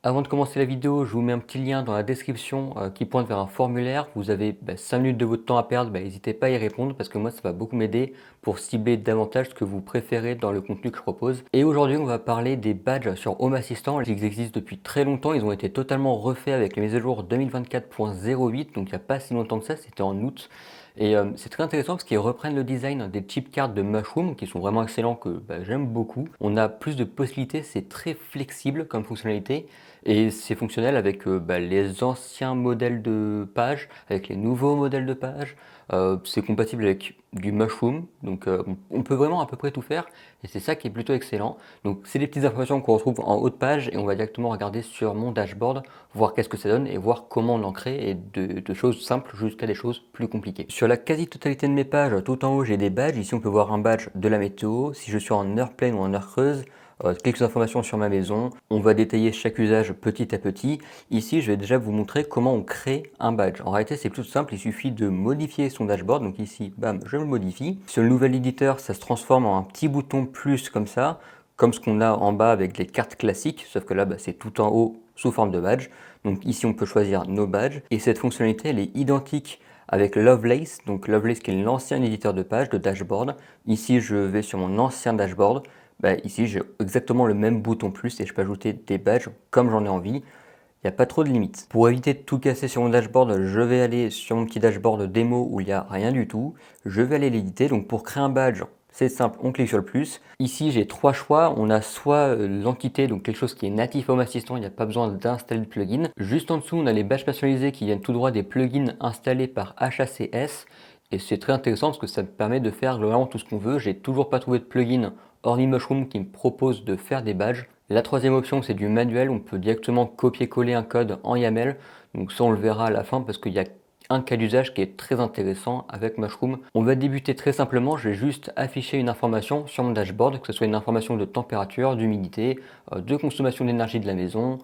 Avant de commencer la vidéo, je vous mets un petit lien dans la description qui pointe vers un formulaire. Vous avez 5 minutes de votre temps à perdre, n'hésitez pas à y répondre parce que moi ça va beaucoup m'aider pour cibler davantage ce que vous préférez dans le contenu que je propose. Et aujourd'hui on va parler des badges sur Home Assistant. Ils existent depuis très longtemps, ils ont été totalement refaits avec les mises à jour 2024.08, donc il n'y a pas si longtemps que ça, c'était en août. Et c'est très intéressant parce qu'ils reprennent le design des chip cards de Mushroom qui sont vraiment excellents, que j'aime beaucoup. On a plus de possibilités, c'est très flexible comme fonctionnalité. Et c'est fonctionnel avec les anciens modèles de page, avec les nouveaux modèles de page. C'est compatible avec du Mushroom, donc on peut vraiment à peu près tout faire, et c'est ça qui est plutôt excellent. Donc c'est des petites informations qu'on retrouve en haut de page, et on va directement regarder sur mon dashboard, voir qu'est-ce que ça donne, et voir comment on en crée, et de choses simples jusqu'à des choses plus compliquées. Sur la quasi-totalité de mes pages, tout en haut j'ai des badges. Ici on peut voir un badge de la météo, si je suis en heure pleine ou en heure creuse. Quelques informations sur ma maison. On va détailler chaque usage petit à petit. Ici, je vais déjà vous montrer comment on crée un badge. En réalité, c'est plutôt simple. Il suffit de modifier son dashboard. Donc ici, bam, je le modifie. Sur le nouvel éditeur, ça se transforme en un petit bouton plus comme ça, comme ce qu'on a en bas avec les cartes classiques. Sauf que là, c'est tout en haut sous forme de badge. Donc ici, on peut choisir nos badges. Et cette fonctionnalité, elle est identique avec Lovelace. Donc Lovelace qui est l'ancien éditeur de page, de dashboard. Ici, je vais sur mon ancien dashboard. Ici, j'ai exactement le même bouton plus et je peux ajouter des badges comme j'en ai envie. Il n'y a pas trop de limites. Pour éviter de tout casser sur mon dashboard, je vais aller sur mon petit dashboard démo où il n'y a rien du tout. Je vais aller l'éditer. Donc pour créer un badge, c'est simple, on clique sur le plus. Ici, j'ai trois choix. On a soit l'entité, donc quelque chose qui est natif Home Assistant, il n'y a pas besoin d'installer de plugin. Juste en dessous, on a les badges personnalisés qui viennent tout droit des plugins installés par HACS. Et c'est très intéressant parce que ça me permet de faire globalement tout ce qu'on veut. J'ai toujours pas trouvé de plugin hormis Mushroom qui me propose de faire des badges. La troisième option, c'est du manuel. On peut directement copier-coller un code en YAML. Donc ça, on le verra à la fin parce qu'il y a un cas d'usage qui est très intéressant avec Mushroom. On va débuter très simplement. Je vais juste afficher une information sur mon dashboard, que ce soit une information de température, d'humidité, de consommation d'énergie de la maison,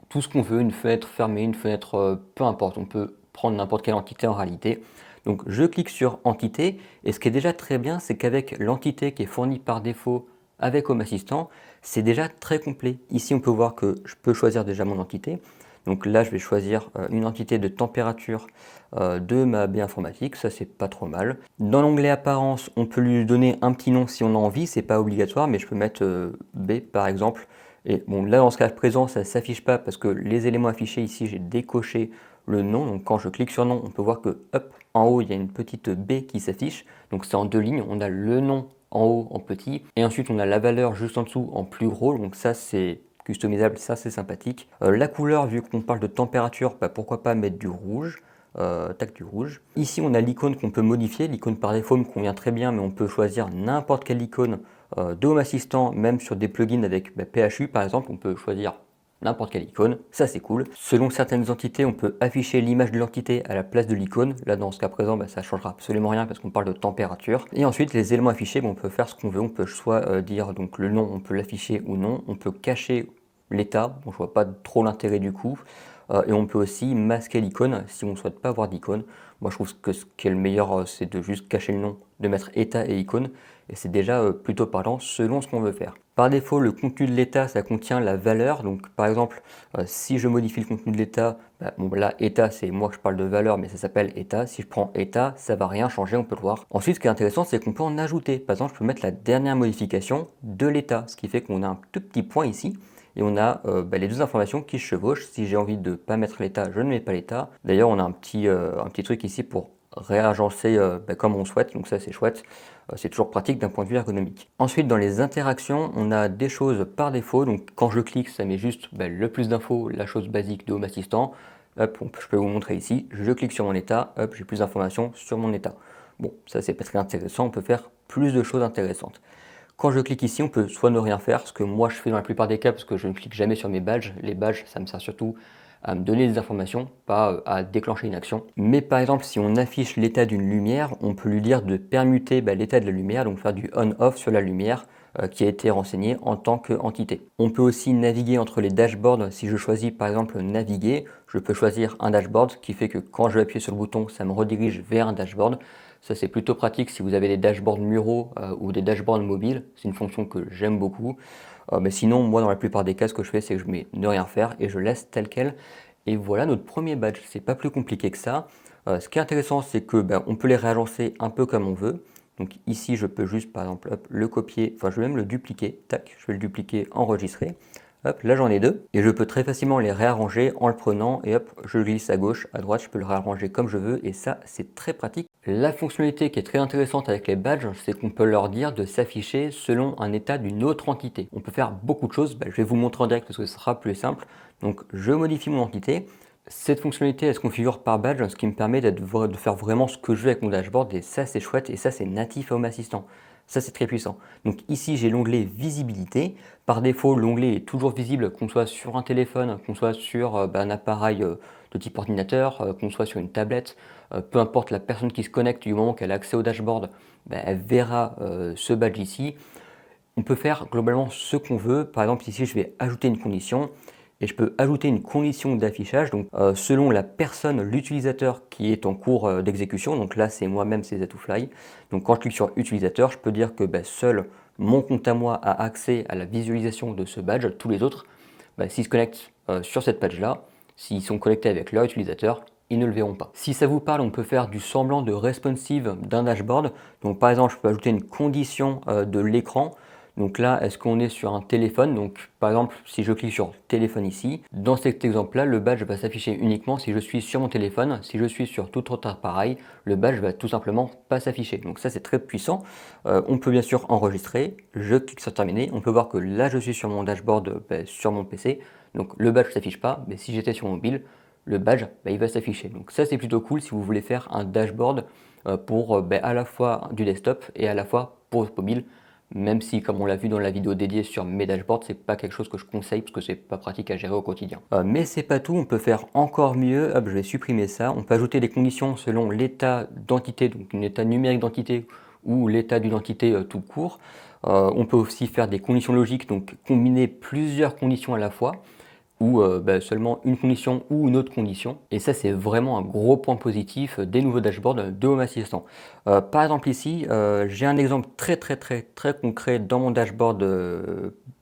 tout ce qu'on veut, une fenêtre fermée, une fenêtre, peu importe. On peut prendre n'importe quelle entité en réalité. Donc je clique sur entité, et ce qui est déjà très bien, c'est qu'avec l'entité qui est fournie par défaut avec Home Assistant, c'est déjà très complet. Ici on peut voir que je peux choisir déjà mon entité. Donc là je vais choisir une entité de température de ma baie informatique, ça c'est pas trop mal. Dans l'onglet apparence, on peut lui donner un petit nom si on a envie, c'est pas obligatoire, mais je peux mettre B par exemple. Et bon, là dans ce cas présent, ça ne s'affiche pas parce que les éléments affichés ici, j'ai décoché le nom. Donc quand je clique sur nom, on peut voir que hop, en haut, il y a une petite B qui s'affiche. Donc c'est en deux lignes. On a le nom en haut en petit et ensuite on a la valeur juste en dessous en plus gros. Donc ça c'est customisable, ça c'est sympathique. La couleur, vu qu'on parle de température, pourquoi pas mettre du rouge. Tac, du rouge. Ici on a l'icône qu'on peut modifier. L'icône par défaut me convient très bien, mais on peut choisir n'importe quelle icône de Home Assistant, même sur des plugins avec PHU par exemple, on peut choisir n'importe quelle icône, ça c'est cool. Selon certaines entités, on peut afficher l'image de l'entité à la place de l'icône. Là dans ce cas présent, ça ne changera absolument rien parce qu'on parle de température. Et ensuite les éléments affichés, on peut faire ce qu'on veut. On peut soit dire donc le nom, on peut l'afficher ou non. On peut cacher l'état, je vois pas trop l'intérêt du coup. Et on peut aussi masquer l'icône si on ne souhaite pas avoir d'icône. Moi je trouve que ce qui est le meilleur, c'est de juste cacher le nom, de mettre état et icône. Et c'est déjà plutôt parlant selon ce qu'on veut faire. Par défaut, le contenu de l'état, ça contient la valeur. Donc par exemple, si je modifie le contenu de l'état, là, état, c'est moi que je parle de valeur, mais ça s'appelle état. Si je prends état, ça va rien changer, on peut le voir. Ensuite, ce qui est intéressant, c'est qu'on peut en ajouter. Par exemple, je peux mettre la dernière modification de l'état, ce qui fait qu'on a un tout petit point ici. Et on a les deux informations qui se chevauchent. Si j'ai envie de ne pas mettre l'état, je ne mets pas l'état. D'ailleurs, on a un petit truc ici pour réagencer comme on souhaite, donc ça c'est chouette. C'est toujours pratique d'un point de vue ergonomique. Ensuite, dans les interactions, on a des choses par défaut. Donc quand je clique, ça met juste le plus d'infos, la chose basique de Home Assistant. Hop, je peux vous montrer ici. Je clique sur mon état, hop, j'ai plus d'informations sur mon état. Bon, ça c'est pas très intéressant, on peut faire plus de choses intéressantes. Quand je clique ici, on peut soit ne rien faire, ce que moi je fais dans la plupart des cas parce que je ne clique jamais sur mes badges. Les badges, ça me sert surtout à me donner des informations, pas à déclencher une action. Mais par exemple, si on affiche l'état d'une lumière, on peut lui dire de permuter l'état de la lumière, donc faire du on-off sur la lumière qui a été renseignée en tant qu'entité. On peut aussi naviguer entre les dashboards. Si je choisis par exemple naviguer, je peux choisir un dashboard qui fait que quand je vais appuyer sur le bouton, ça me redirige vers un dashboard. Ça c'est plutôt pratique si vous avez des dashboards muraux ou des dashboards mobiles. C'est une fonction que j'aime beaucoup. Mais sinon, moi, dans la plupart des cas, ce que je fais, c'est que je mets ne rien faire et je laisse tel quel. Et voilà notre premier badge. C'est pas plus compliqué que ça. Ce qui est intéressant, c'est que on peut les réagencer un peu comme on veut. Donc ici, je peux juste, par exemple, hop, le copier, enfin, je vais même le dupliquer. Tac, je vais le dupliquer, enregistrer. Hop, là j'en ai deux. Et je peux très facilement les réarranger en le prenant et hop, je glisse à gauche, à droite, je peux le réarranger comme je veux et ça, c'est très pratique. La fonctionnalité qui est très intéressante avec les badges, c'est qu'on peut leur dire de s'afficher selon un état d'une autre entité. On peut faire beaucoup de choses, je vais vous le montrer en direct parce que ce sera plus simple. Donc je modifie mon entité. Cette fonctionnalité, elle se configure par badge, ce qui me permet de faire vraiment ce que je veux avec mon dashboard et ça c'est chouette et ça c'est natif à Home Assistant. Ça c'est très puissant. Donc ici j'ai l'onglet visibilité. Par défaut l'onglet est toujours visible qu'on soit sur un téléphone, qu'on soit sur un appareil de type ordinateur, qu'on soit sur une tablette, peu importe la personne qui se connecte du moment qu'elle a accès au dashboard, elle verra ce badge ici. On peut faire globalement ce qu'on veut. Par exemple ici je vais ajouter une condition et je peux ajouter une condition d'affichage donc selon la personne, l'utilisateur qui est en cours d'exécution. Donc là c'est moi-même, c'est Zatoufly. Donc quand je clique sur utilisateur, je peux dire que seul mon compte à moi a accès à la visualisation de ce badge. Tous les autres, s'ils se connectent sur cette page là, s'ils sont connectés avec leur utilisateur, ils ne le verront pas. Si ça vous parle, on peut faire du semblant de responsive d'un dashboard. Donc par exemple, je peux ajouter une condition de l'écran. Donc là, est-ce qu'on est sur un téléphone? Donc par exemple, si je clique sur téléphone ici, dans cet exemple-là, le badge va s'afficher uniquement si je suis sur mon téléphone. Si je suis sur tout autre appareil, le badge va tout simplement pas s'afficher. Donc ça, c'est très puissant. On peut bien sûr enregistrer. Je clique sur terminer. On peut voir que là, je suis sur mon dashboard sur mon PC. Donc le badge ne s'affiche pas, mais si j'étais sur mobile, le badge il va s'afficher. Donc ça, c'est plutôt cool si vous voulez faire un dashboard pour à la fois du desktop et à la fois pour mobile. Même si, comme on l'a vu dans la vidéo dédiée sur mes dashboards, c'est pas quelque chose que je conseille parce que c'est pas pratique à gérer au quotidien. Mais c'est pas tout, on peut faire encore mieux. Hop, je vais supprimer ça. On peut ajouter des conditions selon l'état d'entité, donc un état numérique d'entité ou l'état d'une entité tout court. On peut aussi faire des conditions logiques, donc combiner plusieurs conditions à la fois ou seulement une condition ou une autre condition. Et ça, c'est vraiment un gros point positif des nouveaux dashboards de Home Assistant. Par exemple ici, j'ai un exemple très concret dans mon dashboard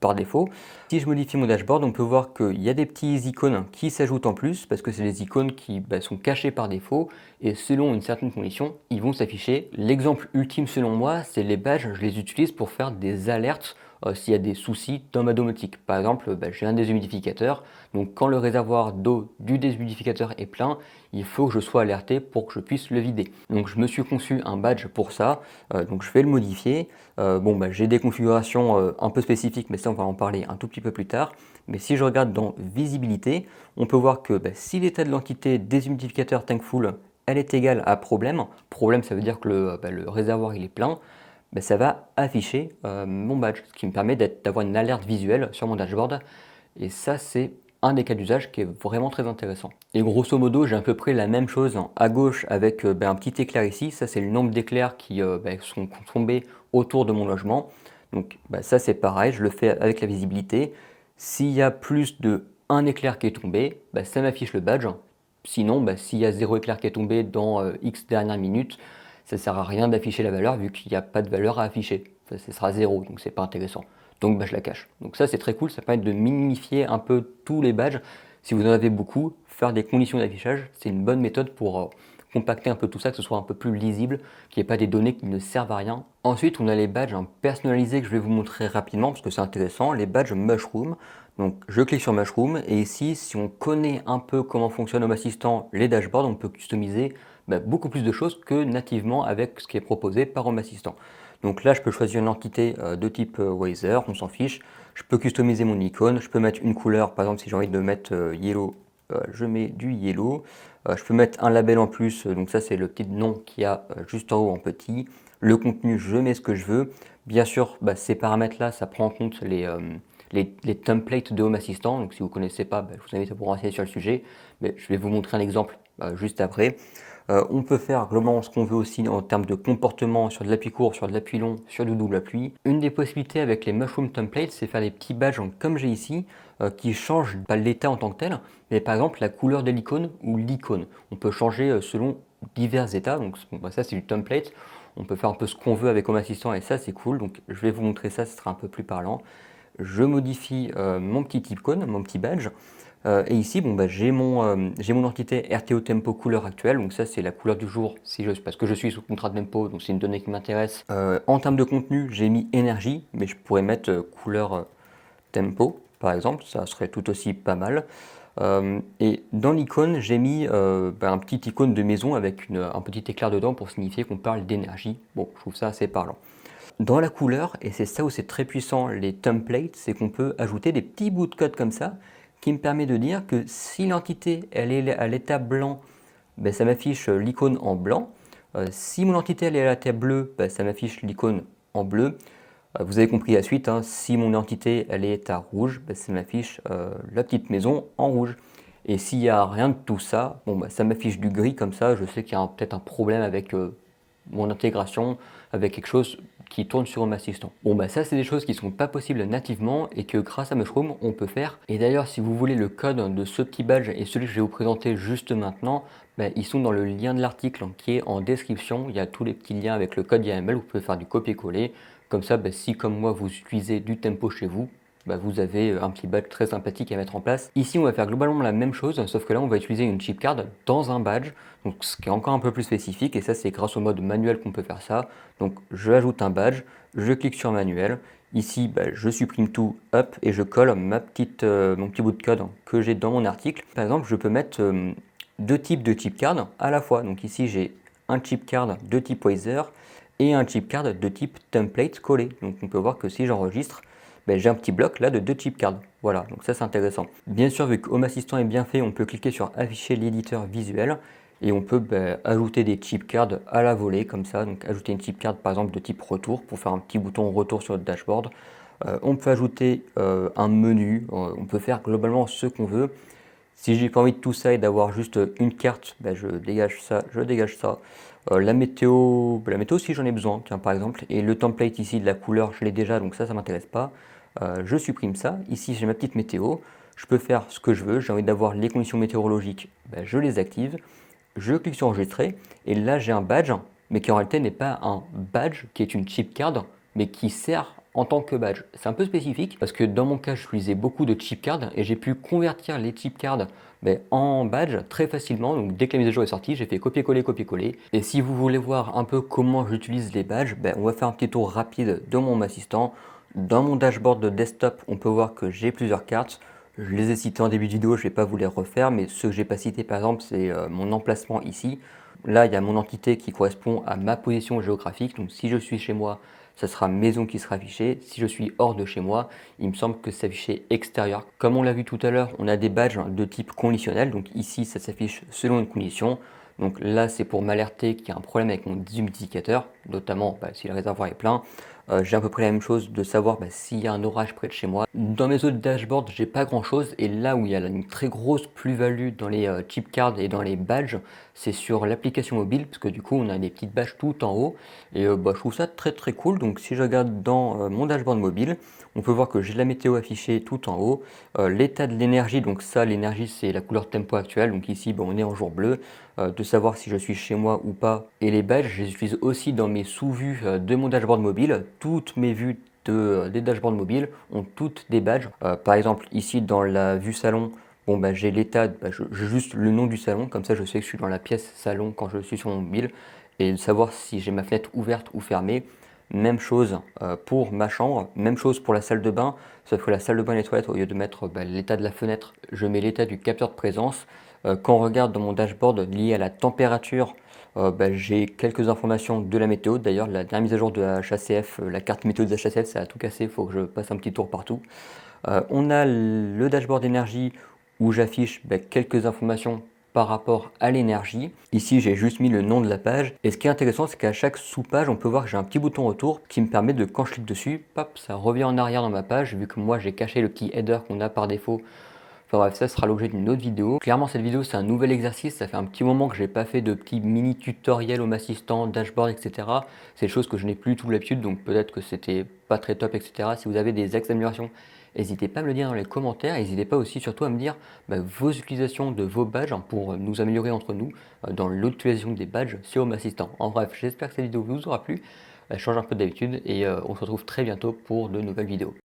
par défaut. Si je modifie mon dashboard, on peut voir qu'il y a des petits icônes qui s'ajoutent en plus parce que c'est des icônes qui sont cachées par défaut et selon une certaine condition, ils vont s'afficher. L'exemple ultime selon moi, c'est les badges, je les utilise pour faire des alertes s'il y a des soucis dans ma domotique. Par exemple, j'ai un déshumidificateur, donc quand le réservoir d'eau du déshumidificateur est plein, il faut que je sois alerté pour que je puisse le vider. Donc je me suis conçu un badge pour ça, donc je vais le modifier. J'ai des configurations un peu spécifiques, mais ça on va en parler un tout petit peu plus tard. Mais si je regarde dans visibilité, on peut voir que si l'état de l'entité déshumidificateur Tankful elle est égale à problème, problème ça veut dire que le réservoir il est plein, ça va afficher mon badge, ce qui me permet d'avoir une alerte visuelle sur mon dashboard. Et ça, c'est un des cas d'usage qui est vraiment très intéressant. Et grosso modo, j'ai à peu près la même chose à gauche avec un petit éclair ici. Ça, c'est le nombre d'éclairs qui sont tombés autour de mon logement. Donc ça, c'est pareil, je le fais avec la visibilité. S'il y a plus de un éclair qui est tombé, ça m'affiche le badge. Sinon, s'il y a 0 éclair qui est tombé dans X dernières minutes, ça ne sert à rien d'afficher la valeur vu qu'il n'y a pas de valeur à afficher. Ça sera 0, donc c'est pas intéressant. Donc je la cache. Donc ça c'est très cool, ça permet de minifier un peu tous les badges. Si vous en avez beaucoup, faire des conditions d'affichage, c'est une bonne méthode pour compacter un peu tout ça, que ce soit un peu plus lisible, qu'il n'y ait pas des données qui ne servent à rien. Ensuite, on a les badges personnalisés que je vais vous montrer rapidement parce que c'est intéressant, les badges Mushroom. Donc je clique sur Mushroom et ici, si on connaît un peu comment fonctionne Home Assistant, les dashboards, on peut customiser beaucoup plus de choses que nativement avec ce qui est proposé par Home Assistant. Donc là, je peux choisir une entité de type Weather, on s'en fiche. Je peux customiser mon icône, je peux mettre une couleur, par exemple si j'ai envie de mettre yellow, je mets du yellow. Je peux mettre un label en plus, donc ça c'est le petit nom qu'il y a juste en haut en petit. Le contenu, je mets ce que je veux. Bien sûr, ces paramètres-là, ça prend en compte les templates de Home Assistant. Donc si vous ne connaissez pas, je vous invite à vous renseigner sur le sujet. Mais je vais vous montrer un exemple juste après. On peut faire globalement ce qu'on veut aussi en termes de comportement sur de l'appui court, sur de l'appui long, sur du double appui. Une des possibilités avec les Mushroom Templates, c'est faire des petits badges comme j'ai ici, qui changent pas l'état en tant que tel, mais par exemple la couleur de l'icône ou l'icône. On peut changer selon divers états, donc ça c'est du template. On peut faire un peu ce qu'on veut avec Home Assistant et ça c'est cool, donc je vais vous montrer ça, ce sera un peu plus parlant. je modifie mon petit icône, mon petit badge. Et ici, bon, bah, j'ai mon entité RTO Tempo couleur actuelle, donc ça c'est la couleur du jour parce que je suis sous contrat de tempo, donc c'est une donnée qui m'intéresse. En termes de contenu, j'ai mis énergie, mais je pourrais mettre couleur tempo, par exemple, ça serait tout aussi pas mal. Et dans l'icône, j'ai mis un petit icône de maison avec un petit éclair dedans pour signifier qu'on parle d'énergie. Bon, je trouve ça assez parlant. Dans la couleur, et c'est ça où c'est très puissant, les templates, c'est qu'on peut ajouter des petits bouts de code comme ça, qui me permet de dire que si l'entité elle est à l'état blanc, ben, ça m'affiche l'icône en blanc. Si mon entité elle est à l'état bleu, ben, ça m'affiche l'icône en bleu. Vous avez compris la suite, hein, si mon entité elle est à rouge, ben, ça m'affiche la petite maison en rouge. Et s'il n'y a rien de tout ça, bon, ben, ça m'affiche du gris comme ça, je sais qu'il y a peut-être un problème avec mon intégration, avec quelque chose qui tourne sur Home Assistant. Bon bah ça c'est des choses qui ne sont pas possibles nativement et que grâce à Mushroom on peut faire. Et d'ailleurs si vous voulez le code de ce petit badge et celui que je vais vous présenter juste maintenant, bah, ils sont dans le lien de l'article qui est en description. Il y a tous les petits liens avec le code YAML, vous pouvez faire du copier-coller. Comme ça, bah, si comme moi vous utilisez du tempo chez vous, bah, vous avez un petit badge très sympathique à mettre en place. Ici, on va faire globalement la même chose, sauf que là, on va utiliser une chip card dans un badge, donc ce qui est encore un peu plus spécifique, et ça, c'est grâce au mode manuel qu'on peut faire ça. Donc, je ajoute un badge, je clique sur manuel. Ici, bah, je supprime tout, hop, et je colle mon petit bout de code que j'ai dans mon article. Par exemple, je peux mettre deux types de chip card à la fois. Donc ici, j'ai un chip card de type Wiser et un chip card de type template collé. Donc on peut voir que si j'enregistre, ben, j'ai un petit bloc là de deux chip cards. Voilà, donc ça c'est intéressant. Bien sûr, vu que Home Assistant est bien fait, on peut cliquer sur afficher l'éditeur visuel et on peut ajouter des chip cards à la volée comme ça. Donc ajouter une chip card par exemple de type retour pour faire un petit bouton retour sur le dashboard. On peut ajouter un menu, on peut faire globalement ce qu'on veut. Si j'ai pas envie de tout ça et d'avoir juste une carte, ben, je dégage ça, je dégage ça. La météo si j'en ai besoin, tiens par exemple, et le template ici de la couleur, je l'ai déjà, donc ça m'intéresse pas. Je supprime ça. Ici j'ai ma petite météo, je peux faire ce que je veux, j'ai envie d'avoir les conditions météorologiques, ben, je les active, je clique sur enregistrer, et là j'ai un badge, mais qui en réalité n'est pas un badge, qui est une chip card, mais qui sert en tant que badge. C'est un peu spécifique parce que dans mon cas, j'utilisais beaucoup de chip cards et j'ai pu convertir les chip cards en badge très facilement. Donc dès que la mise à jour est sortie, j'ai fait copier-coller, copier-coller. Et si vous voulez voir un peu comment j'utilise les badges, on va faire un petit tour rapide de mon assistant. Dans mon dashboard de desktop, on peut voir que j'ai plusieurs cartes. Je les ai citées en début de vidéo, je ne vais pas vous les refaire, mais ceux que j'ai pas cités par exemple, c'est mon emplacement ici. Là, il y a mon entité qui correspond à ma position géographique. Donc si je suis chez moi, ça sera maison qui sera affichée. Si je suis hors de chez moi, il me semble que c'est affiché extérieur. Comme on l'a vu tout à l'heure, on a des badges de type conditionnel. Donc ici, ça s'affiche selon une condition. Donc là, c'est pour m'alerter qu'il y a un problème avec mon déshumidificateur, notamment si le réservoir est plein. J'ai à peu près la même chose de savoir s'il y a un orage près de chez moi. Dans mes autres dashboards, j'ai pas grand chose. Et là où il y a une très grosse plus-value dans les chip cards et dans les badges, c'est sur l'application mobile, parce que du coup, on a des petites badges tout en haut. Et je trouve ça très très cool. Donc si je regarde dans mon dashboard mobile, on peut voir que j'ai la météo affichée tout en haut. L'état de l'énergie, donc ça, l'énergie, c'est la couleur tempo actuelle. Donc ici, on est en jour bleu. De savoir si je suis chez moi ou pas. Et les badges, je les utilise aussi dans mes sous-vues de mon dashboard mobile. Toutes mes vues des dashboards mobiles ont toutes des badges. Par exemple, ici dans la vue salon, j'ai l'état, j'ai juste le nom du salon, comme ça je sais que je suis dans la pièce salon quand je suis sur mon mobile. Et de savoir si j'ai ma fenêtre ouverte ou fermée. Même chose pour ma chambre, même chose pour la salle de bain, sauf que la salle de bain et les toilettes, au lieu de mettre l'état de la fenêtre, je mets l'état du capteur de présence. Quand on regarde dans mon dashboard lié à la température, j'ai quelques informations de la météo. D'ailleurs, la dernière mise à jour de la HACF, la carte météo de la HACF, ça a tout cassé, il faut que je passe un petit tour partout. On a le dashboard énergie où j'affiche quelques informations par rapport à l'énergie. Ici, j'ai juste mis le nom de la page. Et ce qui est intéressant, c'est qu'à chaque sous-page, on peut voir que j'ai un petit bouton retour qui me permet de, quand je clique dessus, pop, ça revient en arrière dans ma page, vu que moi, j'ai caché le petit header qu'on a par défaut. Enfin bref, ça sera l'objet d'une autre vidéo. Clairement, cette vidéo, c'est un nouvel exercice. Ça fait un petit moment que j'ai pas fait de petits mini tutoriels Home Assistant, dashboard, etc. C'est des choses que je n'ai plus tout l'habitude, donc peut-être que c'était pas très top, etc. Si vous avez des axes d'amélioration, n'hésitez pas à me le dire dans les commentaires. N'hésitez pas aussi surtout à me dire vos utilisations de vos badges pour nous améliorer entre nous dans l'utilisation des badges sur Home Assistant. En bref, j'espère que cette vidéo vous aura plu. Elle change un peu d'habitude et on se retrouve très bientôt pour de nouvelles vidéos.